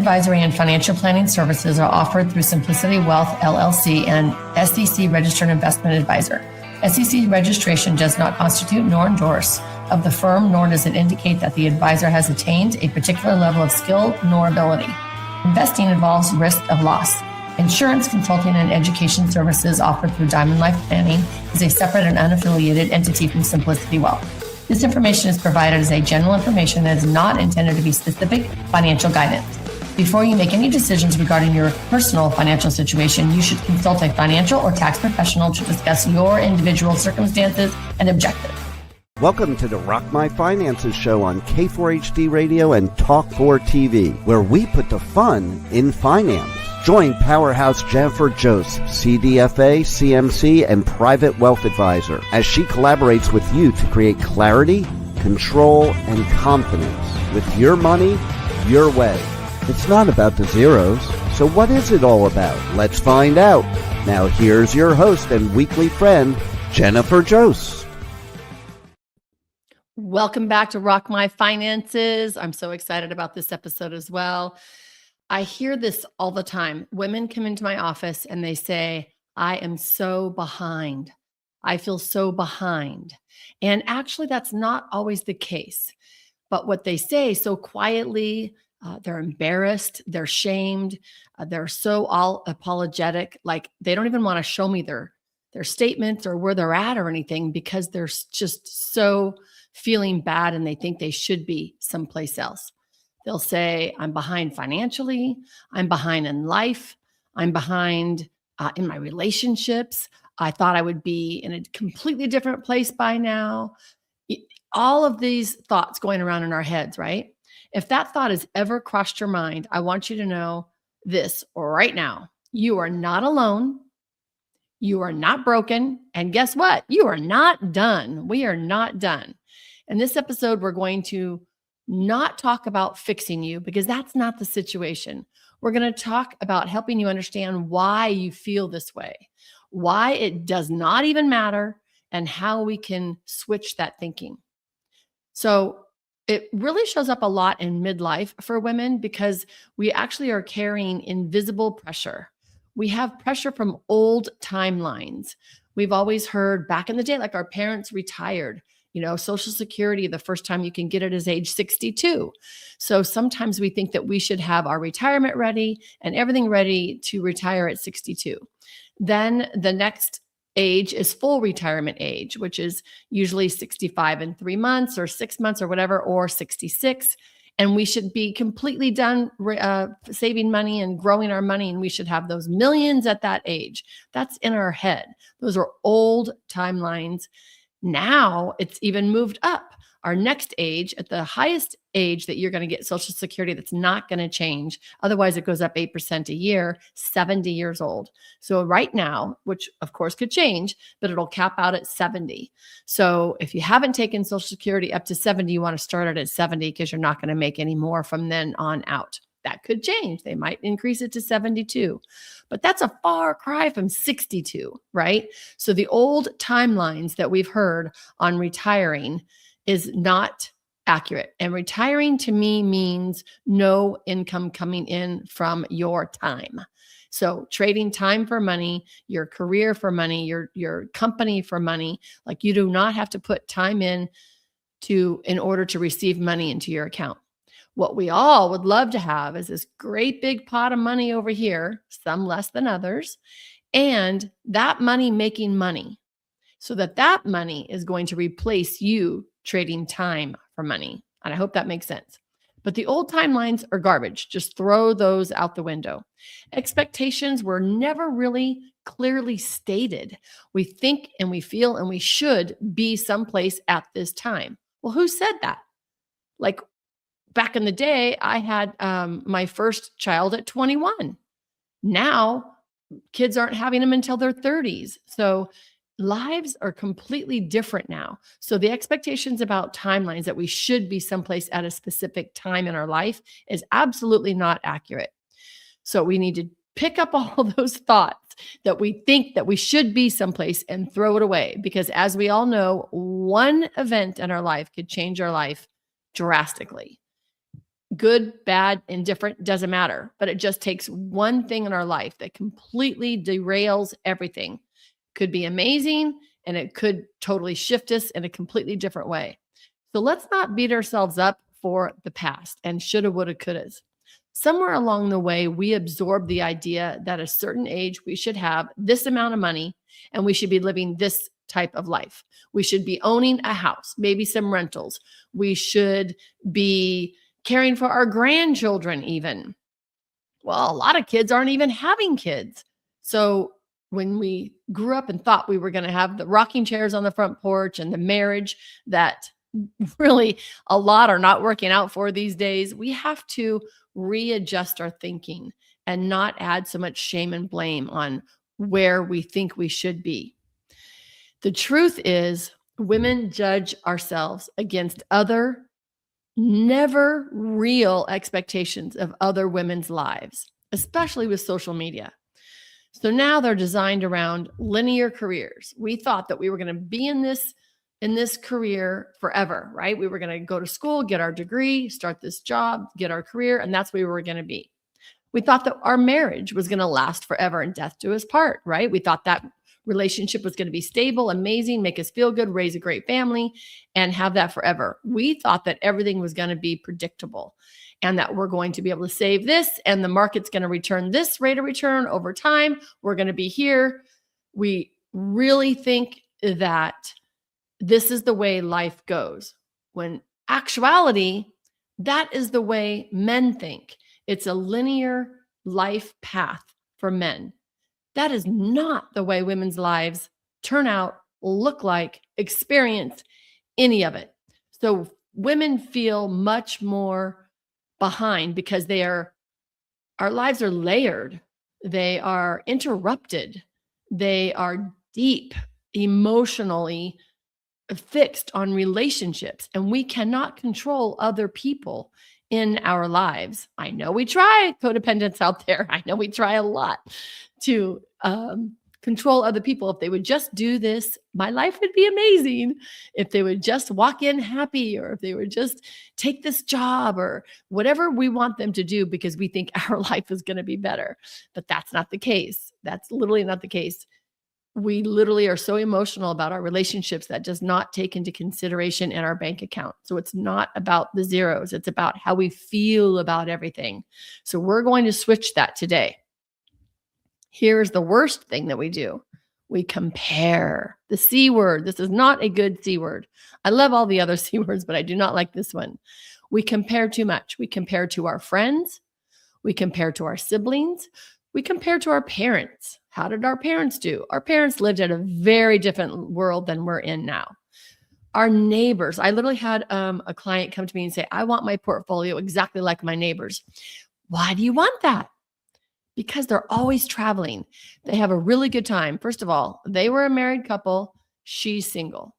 advisory and financial planning services are offered through Simplicity Wealth, LLC, and SEC Registered Investment Advisor. SEC registration does not constitute nor endorse of the firm, nor does it indicate that the advisor has attained a particular level of skill nor ability. Investing involves risk of loss. Insurance, consulting, and education services offered through Diamond Life Planning is a separate and unaffiliated entity from Simplicity Wealth. This information is provided as a general information that is not intended to be specific financial guidance. Before you make any decisions regarding your personal financial situation, you should consult a financial or tax professional to discuss your individual circumstances and objectives. Welcome to the Rock My Finances show on K4HD Radio and Talk4 TV, where we put the fun in finance. Join Powerhouse Jennifer Joseph, CDFA, CMC, and Private Wealth Advisor, as she collaborates with you to create clarity, control, and confidence with your money, your way. It's not about the zeros, so what is it all about? Let's find out. Now here's your host and weekly friend, Jennifer Joseph. Welcome back to Rock My Finances. I'm so excited about this episode as well. I hear this all the time. Women come into my office and they say, I am so behind. I feel so behind. And actually, that's not always the case. But what they say so quietly, they're embarrassed, they're shamed, they're so all apologetic, like they don't even want to show me their statements or where they're at or anything, because they're just so feeling bad and they think they should be someplace else. They'll say, I'm behind financially, I'm behind in life, I'm behind in my relationships. I thought I would be in a completely different place by now. All of these thoughts going around in our heads, right? If that thought has ever crossed your mind, I want you to know this right now. You are not alone. You are not broken. And guess what? You are not done. We are not done. In this episode, we're going to not talk about fixing you, because that's not the situation. We're going to talk about helping you understand why you feel this way, why it does not even matter, and how we can switch that thinking. So it really shows up a lot in midlife for women, because we actually are carrying invisible pressure. We have pressure from old timelines. We've always heard back in the day, like our parents retired. Social Security, the first time you can get it is age 62. So sometimes we think that we should have our retirement ready and everything ready to retire at 62. Then the next age is full retirement age, which is usually 65 and 3 months or 6 months or whatever, or 66. And we should be completely done saving money and growing our money. And we should have those millions at that age. That's in our head. Those are old timelines. Now it's even moved up. Our next age, at the highest age that you're going to get Social Security, that's not going to change. Otherwise, it goes up 8% a year, 70 years old. So right now, which of course could change, but it'll cap out at 70. So if you haven't taken Social Security up to 70, you want to start it at 70, because you're not going to make any more from then on out. That could change. They might increase it to 72, but that's a far cry from 62, right? So the old timelines that we've heard on retiring is not accurate. And retiring to me means no income coming in from your time. So trading time for money, your career for money, your company for money. Like, you do not have to put time in order to receive money into your account. What we all would love to have is this great big pot of money over here, some less than others, and that money making money, so that money is going to replace you trading time for money. And I hope that makes sense. But the old timelines are garbage. Just throw those out the window. Expectations were never really clearly stated. We think and we feel and we should be someplace at this time. Well, who said that? Like, back in the day, I had my first child at 21. Now, kids aren't having them until their 30s. So lives are completely different now. So the expectations about timelines that we should be someplace at a specific time in our life is absolutely not accurate. So we need to pick up all those thoughts that we think that we should be someplace and throw it away. Because as we all know, one event in our life could change our life drastically. good, bad, indifferent, doesn't matter. But it just takes one thing in our life that completely derails everything. Could be amazing, and it could totally shift us in a completely different way. So let's not beat ourselves up for the past and shoulda, woulda, couldas. Somewhere along the way, we absorbed the idea that at a certain age, we should have this amount of money and we should be living this type of life. We should be owning a house, maybe some rentals. We should be caring for our grandchildren, even. Well, a lot of kids aren't even having kids. So when we grew up and thought we were going to have the rocking chairs on the front porch and the marriage that really a lot are not working out for these days, we have to readjust our thinking and not add so much shame and blame on where we think we should be. The truth is, women judge ourselves against other never real expectations of other women's lives, especially with social media. So now they're designed around linear careers. We thought that we were going to be in this career forever, right? We were going to go to school, get our degree, start this job, get our career, and that's where we were going to be. We thought that our marriage was going to last forever and death do us part, right? We thought that relationship was going to be stable, amazing, make us feel good, raise a great family, and have that forever. We thought that everything was going to be predictable and that we're going to be able to save this and the market's going to return this rate of return over time. We're going to be here. We really think that this is the way life goes, when actuality, that is the way men think. It's a linear life path for men. That is not the way women's lives turn out, look like, experience any of it. So women feel much more behind because our lives are layered. They are interrupted. They are deep, emotionally fixed on relationships, and we cannot control other people in our lives. I know we try, codependents out there. I know we try a lot to control other people. If they would just do this, my life would be amazing. If they would just walk in happy, or if they would just take this job, or whatever we want them to do because we think our life is going to be better. But that's not the case. That's literally not the case. We literally are so emotional about our relationships that does not take into consideration in our bank account. So it's not about the zeros. It's about how we feel about everything. So we're going to switch that today. Here's the worst thing that we do. We compare. The C word. This is not a good C word. I love all the other C words, but I do not like this one. We compare too much. We compare to our friends. We compare to our siblings. We compare to our parents. How did our parents do? Our parents lived in a very different world than we're in now. Our neighbors. I literally had a client come to me and say, I want my portfolio exactly like my neighbors. Why do you want that? Because they're always traveling. They have a really good time. First of all, they were a married couple. She's single.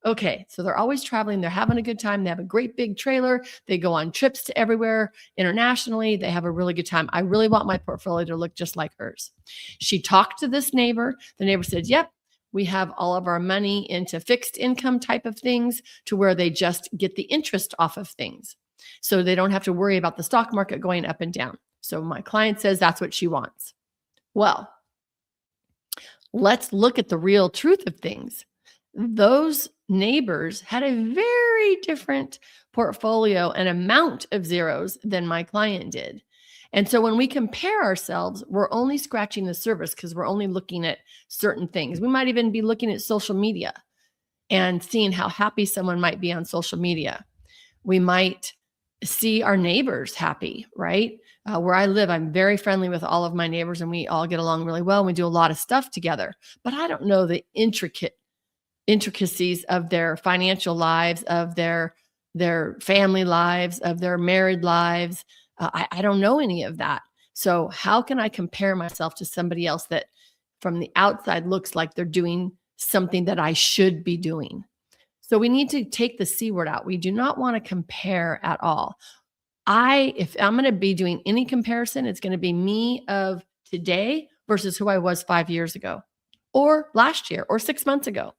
Okay, so they're always traveling. They're having a good time. They have a great big trailer. They go on trips to everywhere internationally. They have a really good time. I really want my portfolio to look just like hers. She talked to this neighbor. The neighbor said, yep, we have all of our money into fixed income type of things to where they just get the interest off of things. So they don't have to worry about the stock market going up and down. So my client says that's what she wants. Well, let's look at the real truth of things. Those neighbors had a very different portfolio and amount of zeros than my client did. And so when we compare ourselves, we're only scratching the surface because we're only looking at certain things. We might even be looking at social media and seeing how happy someone might be on social media. We might see our neighbors happy, right? Where I live, I'm very friendly with all of my neighbors and we all get along really well. We do a lot of stuff together, but I don't know the intricacies of their financial lives, of their family lives, of their married lives. I don't know any of that. So how can I compare myself to somebody else that from the outside looks like they're doing something that I should be doing? So we need to take the C word out. We do not want to compare at all. If I'm going to be doing any comparison, it's going to be me of today versus who I was 5 years ago, or last year, or 6 months ago,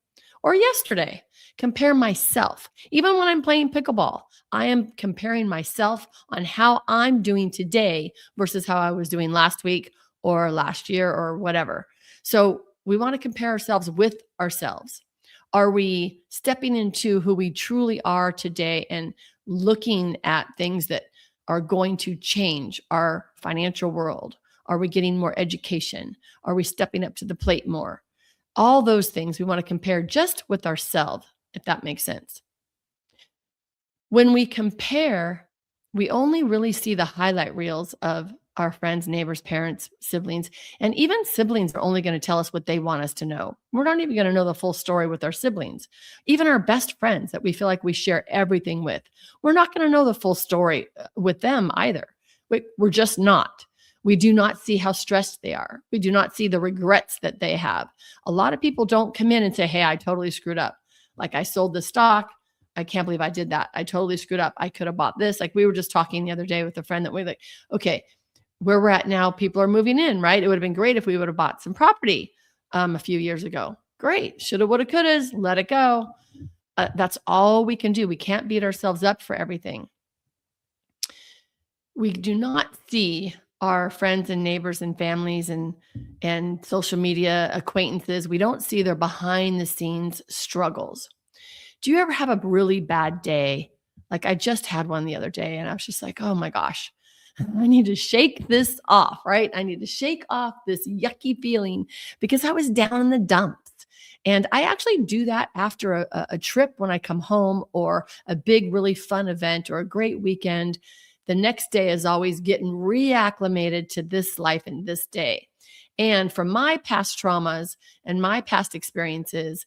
or yesterday. Compare myself. Even when I'm playing pickleball, I am comparing myself on how I'm doing today versus how I was doing last week or last year or whatever. So we want to compare ourselves with ourselves. Are we stepping into who we truly are today and looking at things that are going to change our financial world? Are we getting more education? Are we stepping up to the plate more? All those things we want to compare just with ourselves, if that makes sense. When we compare, we only really see the highlight reels of our friends, neighbors, parents, siblings, and even siblings are only going to tell us what they want us to know. We're not even going to know the full story with our siblings. Even our best friends that we feel like we share everything with, we're not going to know the full story with them either. We're just not. We do not see how stressed they are. We do not see the regrets that they have. A lot of people don't come in and say, hey, I totally screwed up. Like I sold the stock. I can't believe I did that. I totally screwed up. I could have bought this. Like we were just talking the other day with a friend that we like, okay, where we're at now, people are moving in, right? It would have been great if we would have bought some property a few years ago. Great. Shoulda, woulda, couldas. Let it go. That's all we can do. We can't beat ourselves up for everything. We do not see our friends and neighbors and families and social media acquaintances. We don't see their behind the scenes struggles. Do you ever have a really bad day? Like I just had one the other day and I was just like, oh my gosh, I need to shake this off, right? I need to shake off this yucky feeling because I was down in the dumps. And I actually do that after a trip when I come home or a big, really fun event or a great weekend. The next day is always getting reacclimated to this life and this day. And from my past traumas and my past experiences,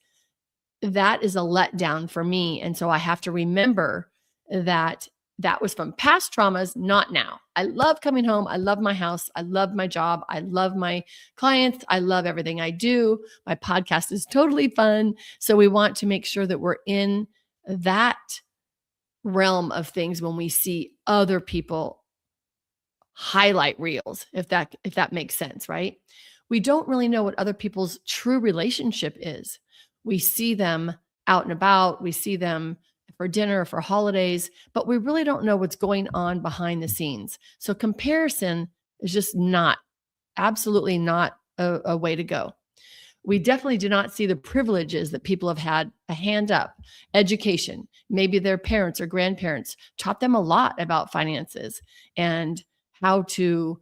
that is a letdown for me. And so I have to remember that that was from past traumas, not now. I love coming home. I love my house. I love my job. I love my clients. I love everything I do. My podcast is totally fun. So we want to make sure that we're in that realm of things when we see other people highlight reels, if that makes sense, right? We don't really know what other people's true relationship is. We see them out and about, we see them for dinner, for holidays, but we really don't know what's going on behind the scenes. So comparison is just absolutely not a way to go. We definitely do not see the privileges that people have had. A hand up, education. Maybe their parents or grandparents taught them a lot about finances and how to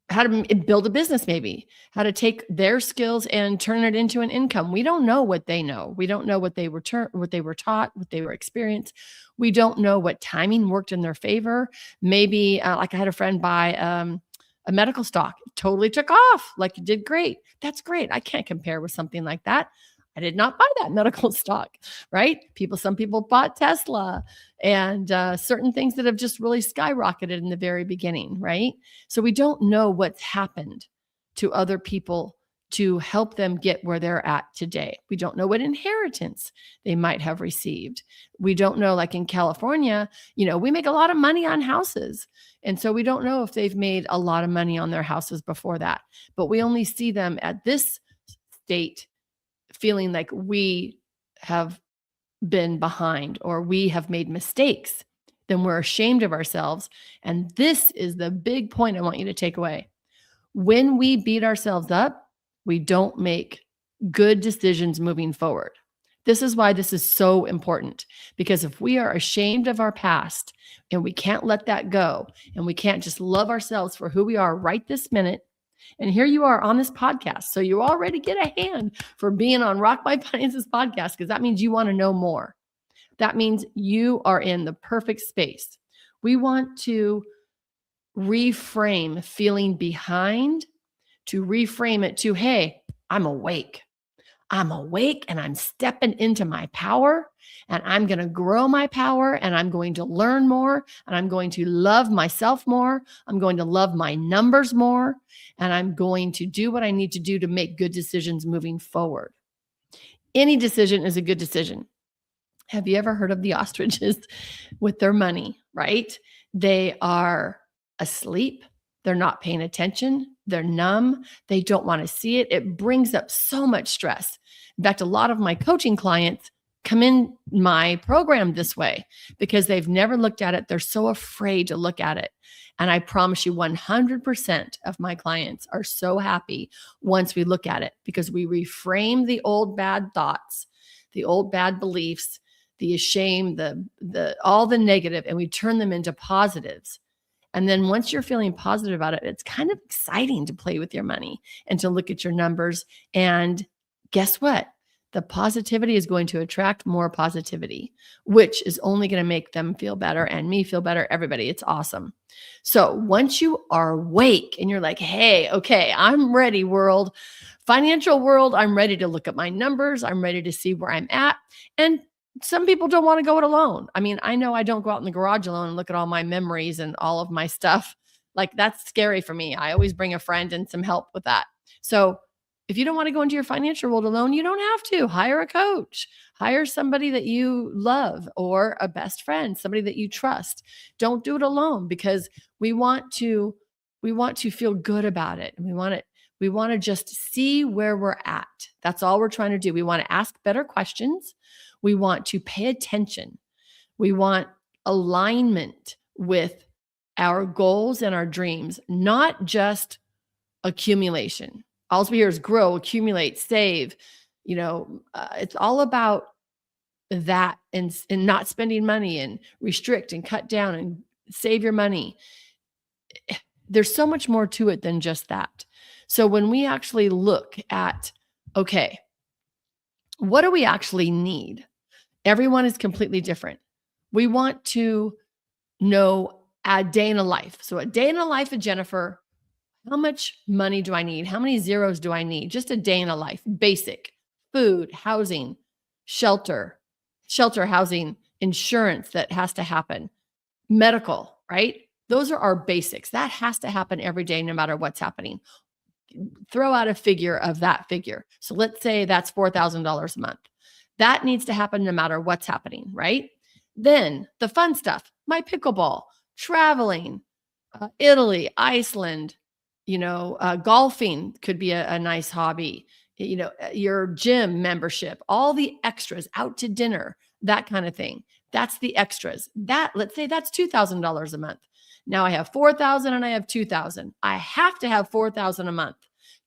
how to build a business, maybe how to take their skills and turn it into an income. We don't know what they know. We don't know what they were taught, what they were experienced. We don't know what timing worked in their favor. Maybe like I had a friend buy a medical stock, totally took off, like it did great. That's great. I can't compare with something like that. I did not buy that medical stock, right? Some people bought Tesla and certain things that have just really skyrocketed in the very beginning, right? So we don't know what's happened to other people to help them get where they're at today. We don't know what inheritance they might have received. We don't know, like in California, we make a lot of money on houses. And so we don't know if they've made a lot of money on their houses before that, but we only see them at this state feeling like we have been behind or we have made mistakes. Then we're ashamed of ourselves. And this is the big point I want you to take away. When we beat ourselves up, we don't make good decisions moving forward. This is why this is so important, because if we are ashamed of our past and we can't let that go and we can't just love ourselves for who we are right this minute, and here you are on this podcast. So you already get a hand for being on Rock My Finances podcast, because that means you want to know more. That means you are in the perfect space. We want to reframe feeling behind to reframe it to, hey, I'm awake. I'm awake and I'm stepping into my power and I'm going to grow my power and I'm going to learn more and I'm going to love myself more. I'm going to love my numbers more and I'm going to do what I need to do to make good decisions moving forward. Any decision is a good decision. Have you ever heard of the ostriches with their money, right? They are asleep. They're not paying attention. They're numb. They don't want to see it. It brings up so much stress. In fact, a lot of my coaching clients come in my program this way because they've never looked at it. They're so afraid to look at it. And I promise you 100% of my clients are so happy once we look at it, because we reframe the old bad thoughts, the old bad beliefs, the shame, the all the negative, and we turn them into positives. And then once you're feeling positive about it, it's kind of exciting to play with your money and to look at your numbers. And guess what? The positivity is going to attract more positivity, which is only going to make them feel better and me feel better, everybody. It's awesome. So once you are awake and you're like, hey, okay, I'm ready, world, financial world, I'm ready to look at my numbers. I'm ready to see where I'm at. And some people don't want to go it alone. I mean, I know I don't go out in the garage alone and look at all my memories and all of my stuff. Like, that's scary for me. I always bring a friend and some help with that. So if you don't want to go into your financial world alone, you don't have to. Hire a coach, hire somebody that you love, or a best friend, somebody that you trust. Don't do it alone, because we want to feel good about it. And we want to just see where we're at. That's all we're trying to do. We want to ask better questions. We want to pay attention. We want alignment with our goals and our dreams, not just accumulation. All we hear is grow, accumulate, save. It's all about that, and not spending money, and restrict and cut down and save your money. There's so much more to it than just that. So when we actually look at, okay, what do we actually need? Everyone is completely different. We want to know a day in a life. So a day in a life of Jennifer. How much money do I need? How many zeros do I need? Just a day in a life. Basic. Food, housing, shelter, housing, insurance that has to happen. Medical, right? Those are our basics. That has to happen every day, no matter what's happening. Throw out a figure of that figure. So let's say that's $4,000 a month. That needs to happen no matter what's happening, right? Then the fun stuff, my pickleball, traveling, Italy, Iceland, golfing could be a nice hobby, your gym membership, all the extras, out to dinner, that kind of thing. That's the extras. Let's say that's $2,000 a month. Now I have $4,000 and I have $2,000. I have to have $4,000 a month.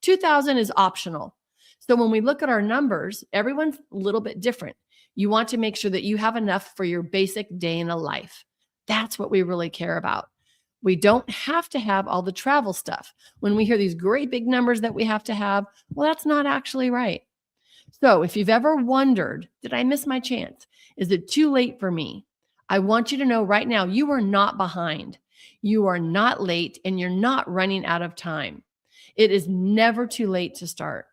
$2,000 is optional. So when we look at our numbers, everyone's a little bit different. You want to make sure that you have enough for your basic day in a life. That's what we really care about. We don't have to have all the travel stuff. When we hear these great big numbers that we have to have, well, that's not actually right. So if you've ever wondered, did I miss my chance? Is it too late for me? I want you to know right now, you are not behind. You are not late, and you're not running out of time. It is never too late to start.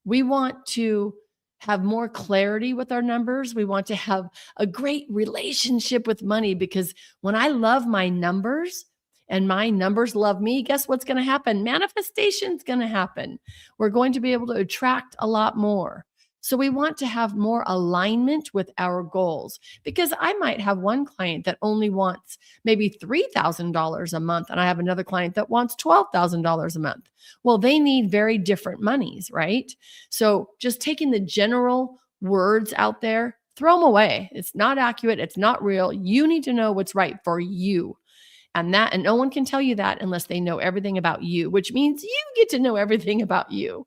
We want to have more clarity with our numbers. We want to have a great relationship with money, because when I love my numbers and my numbers love me, guess what's going to happen? Manifestation's going to happen. We're going to be able to attract a lot more. So we want to have more alignment with our goals, because I might have one client that only wants maybe $3,000 a month, and I have another client that wants $12,000 a month. Well, they need very different monies, right? So just taking the general words out there, throw them away. It's not accurate. It's not real. You need to know what's right for you. And no one can tell you that unless they know everything about you, which means you get to know everything about you.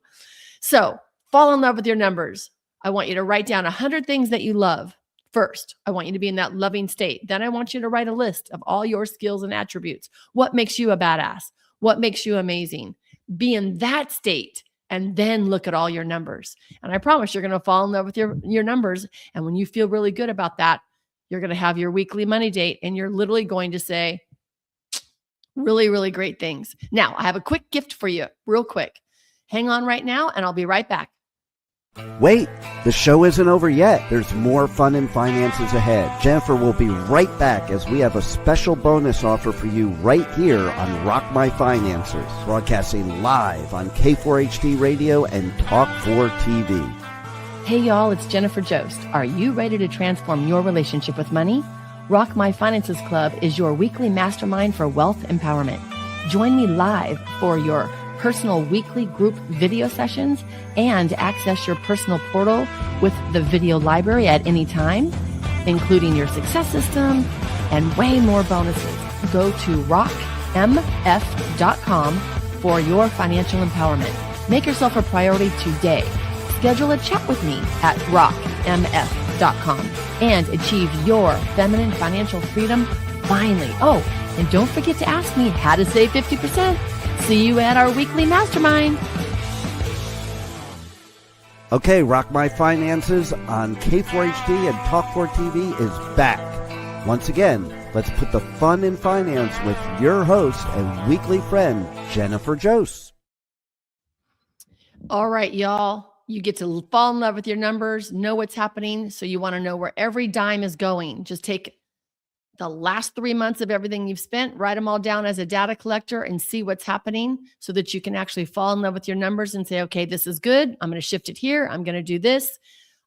So fall in love with your numbers. I want you to write down 100 things that you love. First, I want you to be in that loving state. Then I want you to write a list of all your skills and attributes. What makes you a badass? What makes you amazing? Be in that state, and then look at all your numbers. And I promise you're going to fall in love with your numbers. And when you feel really good about that, you're going to have your weekly money date, and you're literally going to say really, really great things. Now, I have a quick gift for you, real quick. Hang on right now, and I'll be right back. Wait, the show isn't over yet. There's more fun and finances ahead. Jennifer will be right back, as we have a special bonus offer for you right here on Rock My Finances, broadcasting live on K4HD Radio and Talk4 TV. Hey y'all, it's Jennifer Jost. Are you ready to transform your relationship with money? Rock My Finances Club is your weekly mastermind for wealth empowerment. Join me live for your personal weekly group video sessions and access your personal portal with the video library at any time, including your success system and way more bonuses. Go to rockmf.com for your financial empowerment. Make yourself a priority today. Schedule a chat with me at rockmf.com and achieve your feminine financial freedom finally. Oh, and don't forget to ask me how to save 50%. See you at our weekly mastermind. Okay, Rock My Finances on K4HD and Talk4TV is back. Once again, let's put the fun in finance with your host and weekly friend, Jennifer Jose. All right, y'all. You get to fall in love with your numbers, know what's happening. So you want to know where every dime is going. Just take the last 3 months of everything you've spent, write them all down as a data collector and see what's happening so that you can actually fall in love with your numbers and say, okay, this is good. I'm going to shift it here. I'm going to do this.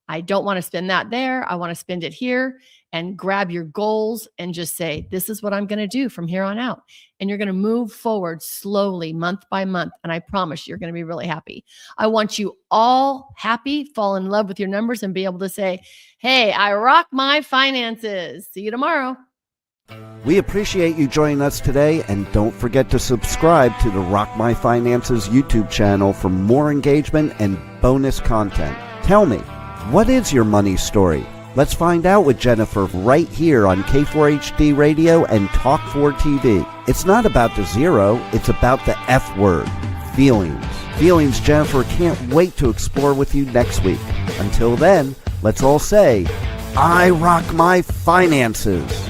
I don't want to spend that there. I want to spend it here, and grab your goals and just say, this is what I'm going to do from here on out. And you're going to move forward slowly, month by month. And I promise you're going to be really happy. I want you all happy, fall in love with your numbers, and be able to say, hey, I rock my finances. See you tomorrow. We appreciate you joining us today, and don't forget to subscribe to the Rock My Finances YouTube channel for more engagement and bonus content. Tell me, what is your money story? Let's find out with Jennifer right here on K4HD Radio and Talk4TV. It's not about the zero, it's about the F word, feelings. Feelings Jennifer can't wait to explore with you next week. Until then, let's all say, I rock my finances.